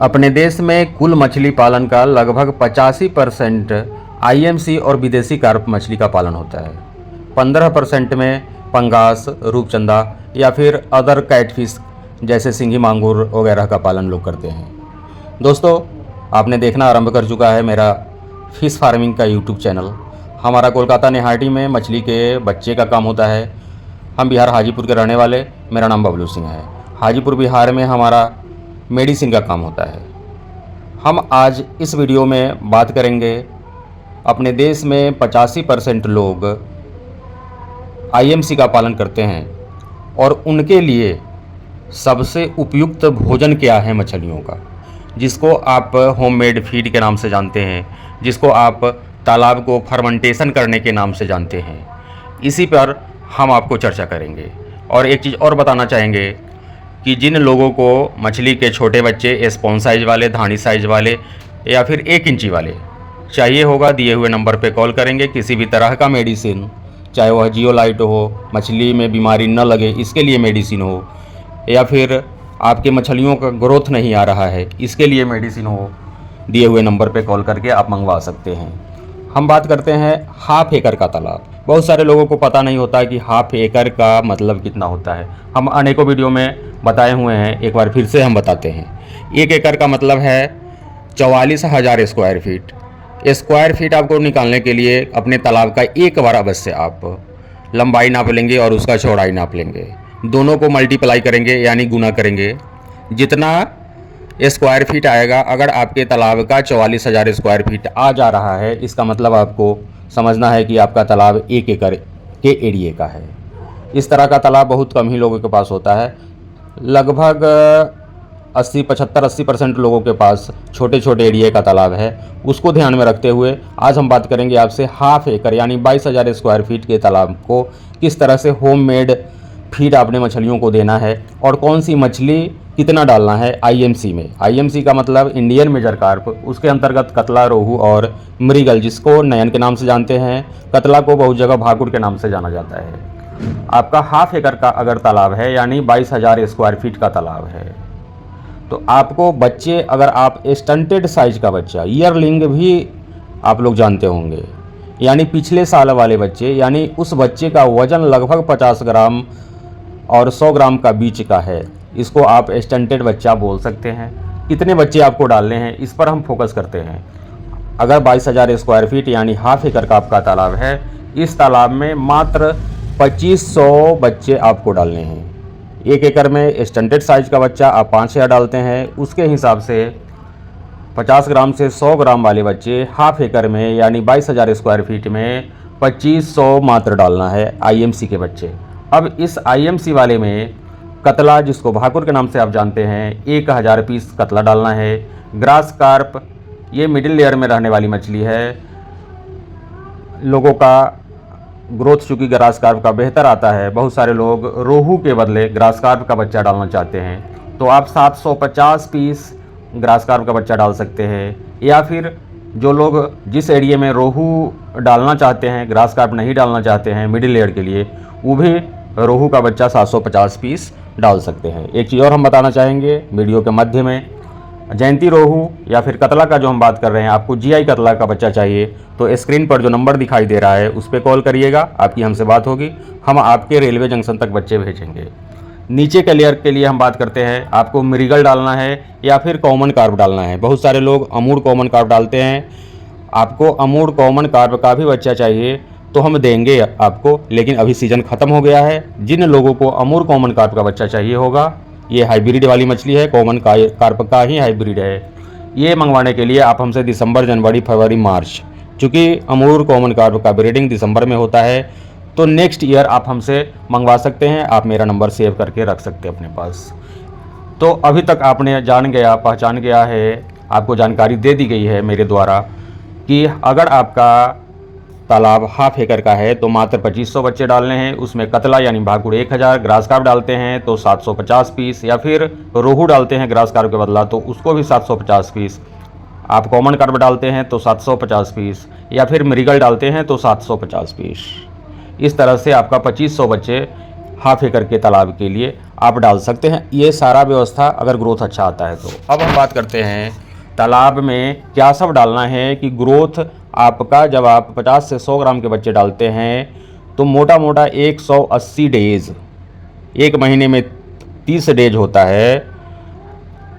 अपने देश में कुल मछली पालन का लगभग 85% आईएमसी और विदेशी कार्प मछली का पालन होता है। 15% में पंगास, रूपचंदा या फिर अदर कैटफिश जैसे सिंघी मांगुर वगैरह का पालन लोग करते हैं। दोस्तों, आपने देखना आरंभ कर चुका है मेरा फ़िश फार्मिंग का यूट्यूब चैनल। हमारा कोलकाता निहाटी में मछली के बच्चे का काम होता है। हम बिहार हाजीपुर के रहने वाले, मेरा नाम बबलू सिंह है। हाजीपुर बिहार में हमारा मेडिसिन का काम होता है। हम आज इस वीडियो में बात करेंगे, अपने देश में 85% लोग आईएमसी का पालन करते हैं और उनके लिए सबसे उपयुक्त भोजन क्या है मछलियों का, जिसको आप होममेड फीड के नाम से जानते हैं, जिसको आप तालाब को फर्मेंटेशन करने के नाम से जानते हैं। इसी पर हम आपको चर्चा करेंगे। और एक चीज़ और बताना चाहेंगे कि जिन लोगों को मछली के छोटे बच्चे स्पॉन साइज़ वाले, धानी साइज़ वाले या फिर 1 इंची वाले चाहिए होगा, दिए हुए नंबर पे कॉल करेंगे। किसी भी तरह का मेडिसिन, चाहे वह जियोलाइट हो, मछली में बीमारी न लगे इसके लिए मेडिसिन हो, या फिर आपके मछलियों का ग्रोथ नहीं आ रहा है इसके लिए मेडिसिन हो, दिए हुए नंबर पे कॉल करके आप मंगवा सकते हैं। हम बात करते हैं हाफ एकड़ का तालाब। बहुत सारे लोगों को पता नहीं होता कि हाफ एकड़ का मतलब कितना होता है। हम अनेकों वीडियो में बताए हुए हैं, एक बार फिर से हम बताते हैं। 1 एकड़ का मतलब है 44,000 स्क्वायर फीट। स्क्वायर फीट आपको निकालने के लिए अपने तालाब का एक बार अवश्य आप लंबाई नाप लेंगे और उसका चौड़ाई नाप लेंगे। दोनों को मल्टीप्लाई करेंगे यानी गुना करेंगे। जितना स्क्वायर फीट आएगा, अगर आपके तालाब का 44,000 स्क्वायर फीट आ जा रहा है, इसका मतलब आपको समझना है कि आपका तालाब 1 एकड़ के एरिए का है। इस तरह का तालाब बहुत कम ही लोगों के पास होता है। लगभग 80% लोगों के पास छोटे छोटे एरिए का तालाब है। उसको ध्यान में रखते हुए आज हम बात करेंगे आपसे हाफ एकड़ यानी 22,000 स्क्वायर फीट के तालाब को किस तरह से होममेड फीड आपने मछलियों को देना है और कौन सी मछली कितना डालना है आईएमसी में। आईएमसी का मतलब इंडियन मेजर कार्प, उसके अंतर्गत कतला, रोहू और मृगल, जिसको नयन के नाम से जानते हैं। कतला को बहुत जगह भाकुर के नाम से जाना जाता है। आपका हाफ एकड़ का अगर तालाब है यानी 22,000 स्क्वायर फीट का तालाब है, तो आपको बच्चे, अगर आप स्टंटेड साइज का बच्चा, ईयरलिंग भी आप लोग जानते होंगे, यानी पिछले साल वाले बच्चे, यानी उस बच्चे का वजन लगभग 50 ग्राम और 100 ग्राम का बीच का है, इसको आप स्टंटेड बच्चा बोल सकते हैं। कितने बच्चे आपको डालने हैं इस पर हम फोकस करते हैं। अगर 22,000 स्क्वायर फीट यानी हाफ एकड़ का आपका तालाब है, इस तालाब में मात्र 2500 बच्चे आपको डालने हैं। 1 एकड़ में स्टंटेड साइज का बच्चा आप 5,000 डालते हैं, उसके हिसाब से 50 ग्राम से 100 ग्राम वाले बच्चे हाफ एकड़ में यानी 22,000 स्क्वायर फीट में 2500 मात्र डालना है आईएमसी के बच्चे। अब इस आईएमसी वाले में कतला, जिसको भाकुर के नाम से आप जानते हैं, 1000 पीस कतला डालना है। ग्रास कार्प, ये मिडिल लेयर में रहने वाली मछली है। लोगों का ग्रोथ चूँकि ग्रास कार्प का बेहतर आता है, बहुत सारे लोग रोहू के बदले ग्रास कार्प का बच्चा डालना चाहते हैं, तो आप 750 पीस ग्रास कार्प का बच्चा डाल सकते हैं। या फिर जो लोग जिस एरिया में रोहू डालना चाहते हैं, ग्रास कार्प नहीं डालना चाहते हैं मिडिल लेयर के लिए, वो भी रोहू का बच्चा 750 पीस डाल सकते हैं। एक चीज़ और हम बताना चाहेंगे वीडियो के मध्य में, जयंती रोहू या फिर कतला का जो हम बात कर रहे हैं, आपको जीआई कतला का बच्चा चाहिए तो स्क्रीन पर जो नंबर दिखाई दे रहा है उस पर कॉल करिएगा, आपकी हमसे बात होगी, हम आपके रेलवे जंक्शन तक बच्चे भेजेंगे। नीचे के लेयर के लिए हम बात करते हैं, आपको मृगल डालना है या फिर कॉमन कार्प डालना है। बहुत सारे लोग अमूर कॉमन कार्प डालते हैं। आपको अमूर कॉमन कार्प का भी बच्चा चाहिए तो हम देंगे आपको, लेकिन अभी सीज़न ख़त्म हो गया है। जिन लोगों को अमूर कॉमन कार्प का बच्चा चाहिए होगा, ये हाइब्रिड वाली मछली है, कॉमन कार्प का ही हाइब्रिड है। ये मंगवाने के लिए आप हमसे दिसंबर, जनवरी, फरवरी, मार्च, चूँकि अमूर कॉमन कार्प का ब्रीडिंग दिसंबर में होता है, तो नेक्स्ट ईयर आप हमसे मंगवा सकते हैं। आप मेरा नंबर सेव करके रख सकते हैं अपने पास। तो अभी तक आपने पहचान गया है, आपको जानकारी दे दी गई है मेरे द्वारा कि अगर आपका तालाब हाफ एकड़ का है तो मात्र 2500 बच्चे डालने हैं। उसमें कतला यानी भाकुर 1000, ग्रास कार्प डालते हैं तो 750 पीस, या फिर रोहू डालते हैं ग्रास कार्प के बदला तो उसको भी 750 पीस। आप कॉमन कार्प डालते हैं तो 750 पीस, या फिर मृगल डालते हैं तो 750 पीस। इस तरह से आपका 2500 बच्चे हाफ एकड़ के तालाब के लिए आप डाल सकते हैं। ये सारा व्यवस्था अगर ग्रोथ अच्छा आता है तो। अब हम बात करते हैं तालाब में क्या सब डालना है कि ग्रोथ आपका, जब आप 50 से 100 ग्राम के बच्चे डालते हैं तो मोटा मोटा 180 डेज, एक महीने में 30 डेज होता है,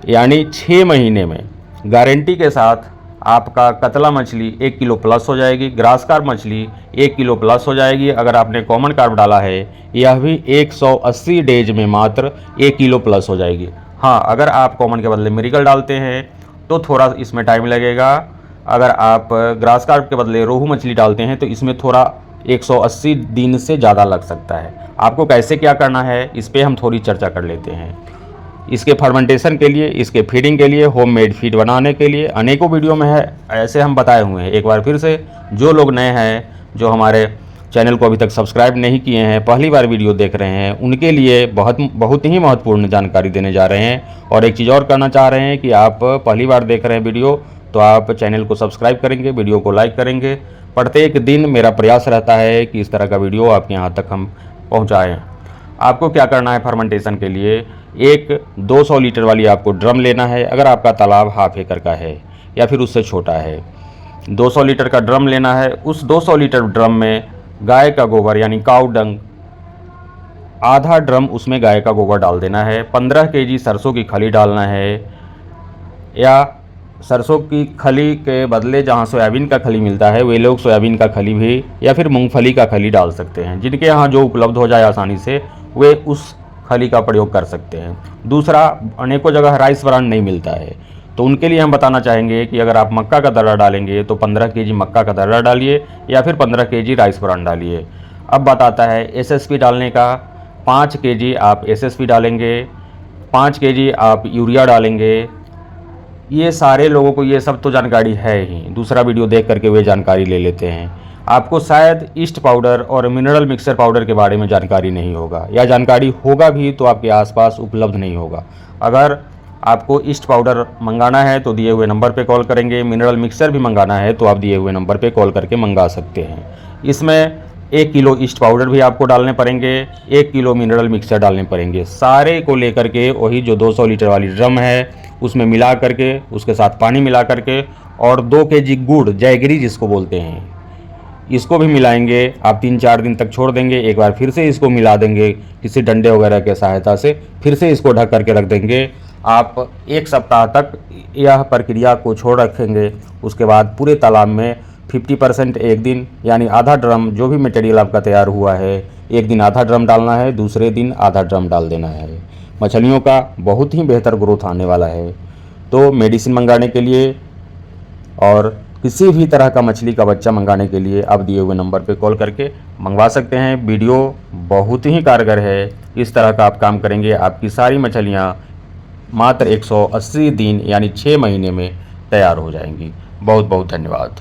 यानी 6 महीने में गारंटी के साथ आपका कतला मछली 1 किलो प्लस हो जाएगी, ग्रास कार्प मछली 1 किलो प्लस हो जाएगी। अगर आपने कॉमन कार्प डाला है यह भी 180 डेज में मात्र 1 किलो प्लस हो जाएगी। हाँ, अगर आप कॉमन के बदले मिरिकल डालते हैं तो थोड़ा इसमें टाइम लगेगा। अगर आप ग्रास कार्प के बदले रोहू मछली डालते हैं तो इसमें थोड़ा 180 दिन से ज़्यादा लग सकता है। आपको कैसे क्या करना है इस पर हम थोड़ी चर्चा कर लेते हैं। इसके फर्मेंटेशन के लिए, इसके फीडिंग के लिए, होममेड फीड बनाने के लिए अनेकों वीडियो में है, ऐसे हम बताए हुए हैं। एक बार फिर से जो लोग नए हैं, जो हमारे चैनल को अभी तक सब्सक्राइब नहीं किए हैं, पहली बार वीडियो देख रहे हैं, उनके लिए बहुत ही महत्वपूर्ण जानकारी देने जा रहे हैं। और एक चीज़ और करना चाह रहे हैं कि आप पहली बार देख रहे हैं वीडियो तो आप चैनल को सब्सक्राइब करेंगे, वीडियो को लाइक करेंगे। प्रत्येक दिन मेरा प्रयास रहता है कि इस तरह का वीडियो आपके यहाँ तक हम पहुँचाएँ। आपको क्या करना है फर्मेंटेशन के लिए, एक 200 लीटर वाली आपको ड्रम लेना है। अगर आपका तालाब हाफ एकड़ का है या फिर उससे छोटा है, 200 लीटर का ड्रम लेना है। उस 200 लीटर ड्रम में गाय का गोबर यानी काऊ डंग, आधा ड्रम उसमें गाय का गोबर डाल देना है। 15 केजी सरसों की खली डालना है, या सरसों की खली के बदले जहाँ सोयाबीन का खली मिलता है वे लोग सोयाबीन का खली भी या फिर मूंगफली का खली डाल सकते हैं। जिनके यहाँ जो उपलब्ध हो जाए आसानी से वे उस खली का प्रयोग कर सकते हैं। दूसरा, अनेकों जगह राइस ब्रान नहीं मिलता है तो उनके लिए हम बताना चाहेंगे कि अगर आप मक्का का दर्रा डालेंगे तो 15 केजी मक्का का दर्रा डालिए या फिर 15 केजी राइस ब्रान डालिए। अब बात आता है एसएसपी डालने का। 5 केजी आप एसएसपी डालेंगे, 5 केजी आप यूरिया डालेंगे। ये सारे लोगों को ये सब तो जानकारी है ही, दूसरा वीडियो देख करके वे जानकारी ले लेते हैं। आपको शायद ईस्ट पाउडर और मिनरल मिक्सर पाउडर के बारे में जानकारी नहीं होगा, या जानकारी होगा भी तो आपके आसपास उपलब्ध नहीं होगा। अगर आपको ईस्ट पाउडर मंगाना है तो दिए हुए नंबर पे कॉल करेंगे, मिनरल मिक्सर भी मंगाना है तो आप दिए हुए नंबर पे कॉल करके मंगा सकते हैं। इसमें 1 किलो ईस्ट पाउडर भी आपको डालने पड़ेंगे, 1 किलो मिनरल मिक्सर डालने पड़ेंगे। सारे को लेकर के वही जो 200 लीटर वाली ड्रम है उसमें मिला करके, उसके साथ पानी मिला करके, और 2 केजी गुड़, जैगरी जिसको बोलते हैं, इसको भी मिलाएंगे। आप 3-4 दिन तक छोड़ देंगे, एक बार फिर से इसको मिला देंगे किसी डंडे वगैरह के सहायता से, फिर से इसको ढक करके रख देंगे। आप 1 सप्ताह तक यह प्रक्रिया को छोड़ रखेंगे। उसके बाद पूरे तालाब में 50% एक दिन, यानी आधा ड्रम, जो भी मटेरियल आपका तैयार हुआ है, एक दिन आधा ड्रम डालना है, दूसरे दिन आधा ड्रम डाल देना है। मछलियों का बहुत ही बेहतर ग्रोथ आने वाला है। तो मेडिसिन मंगाने के लिए और किसी भी तरह का मछली का बच्चा मंगाने के लिए आप दिए हुए नंबर पे कॉल करके मंगवा सकते हैं। वीडियो बहुत ही कारगर है। इस तरह का आप काम करेंगे, आपकी सारी मछलियाँ मात्र 180 दिन यानी 6 महीने में तैयार हो जाएंगी। बहुत बहुत धन्यवाद।